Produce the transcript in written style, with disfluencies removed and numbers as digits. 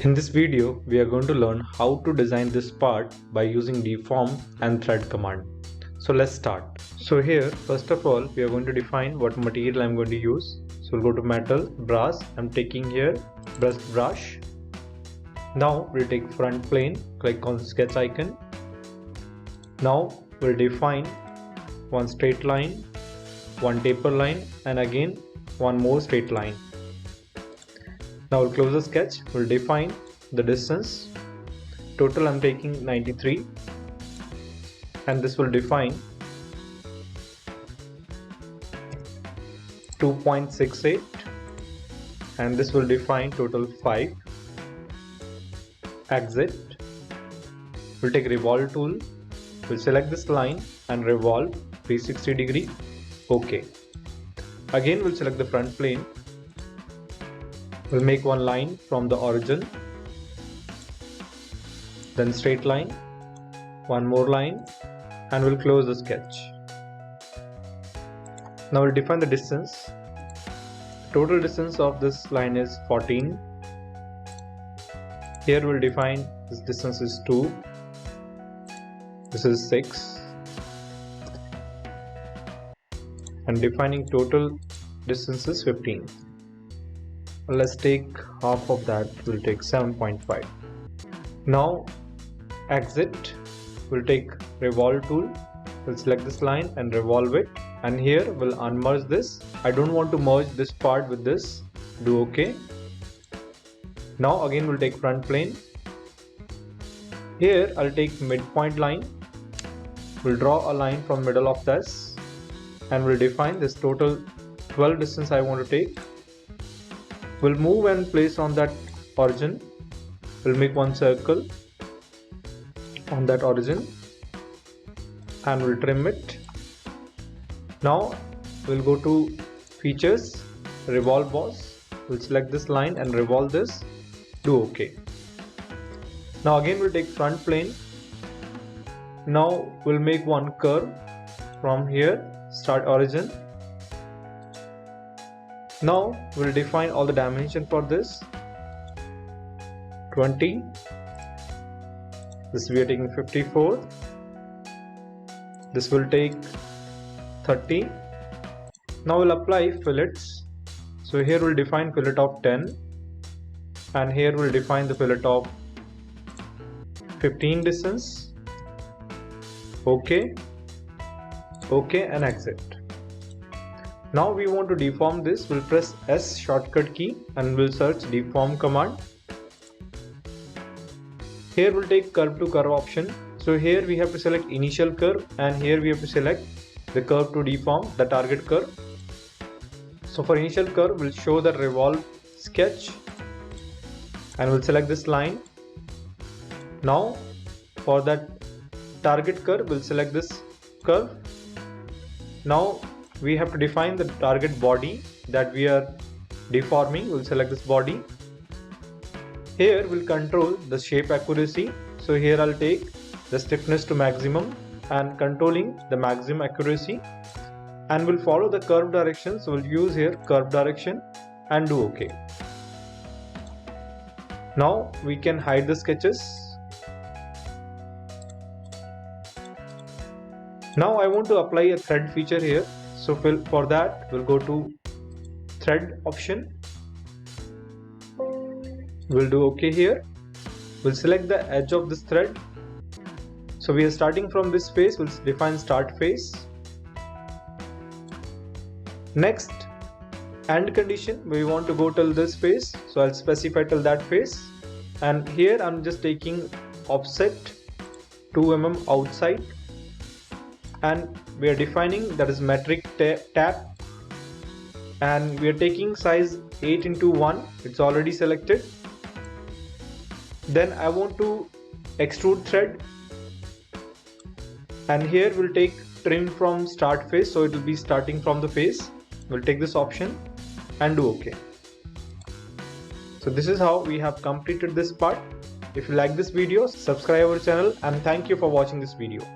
In this video, we are going to learn how to design this part by using Deform and Thread command. So let's start. So here, first of all, we are going to define what material I'm going to use. So we'll go to metal, brass. I'm taking here brush. Now we'll take front plane, click on sketch icon. Now we'll define one straight line, one taper line, and again one more straight line. Now we'll close the sketch. We'll define the distance. Total I'm taking 93, and this will define 2.68, and this will define total 5. Exit. We'll take revolve tool. We'll select this line and revolve 360 degree. OK. Again we'll select the front plane. We'll make one line from the origin, then straight line, one more line, and we'll close the sketch. Now we'll define the distance. Total distance of this line is 14. Here we'll define this distance is 2. This is 6. And defining total distance is 15. Let's take half of that. We'll take 7.5. Now exit. We'll take revolve tool. We'll select this line and revolve it, and here we'll unmerge this. I don't want to merge this part with this. Do OK. Now again we'll take front plane. Here I'll take midpoint line. We'll draw a line from middle of this, and we'll define this total 12 distance I want to take. We'll move and place on that origin. We'll make one circle on that origin and we'll trim it. Now we'll go to features, revolve boss. We'll select this line and revolve this. Do OK. Now again we'll take front plane. Now we'll make one curve from here, start origin. Now we'll define all the dimension for this. 20. This we are taking 54. This will take 30. Now we'll apply fillets. So here we'll define fillet of 10, and here we'll define the fillet of 15 distance. OK. OK, and exit. Now we want to deform this. We'll press S shortcut key and we'll search deform command. Here we'll take curve to curve option. So here we have to select initial curve, and here we have to select the curve to deform, the target curve. So for initial curve we'll show the revolve sketch and we'll select this line. Now for that target curve we'll select this curve. Now we have to define the target body that we are deforming. We'll select this body. Here we'll control the shape accuracy. So here I'll take the stiffness to maximum and controlling the maximum accuracy, and we'll follow the curve direction. So we'll use here curve direction and do OK. Now we can hide the sketches. Now I want to apply a thread feature here. So for that we'll go to thread option. We'll do OK here. We'll select the edge of this thread. So we are starting from this face. We'll define start face. Next, end condition, we want to go till this face. So I'll specify till that face. And here I'm just taking offset 2 mm outside. And we are defining that is metric tap, and we are taking size 8:1. It's already selected. Then I want to extrude thread, and here we'll take trim from start face, so it will be starting from the face. We'll take this option and do OK. So this is how we have completed this part. If you like this video, subscribe our channel, and thank you for watching this video.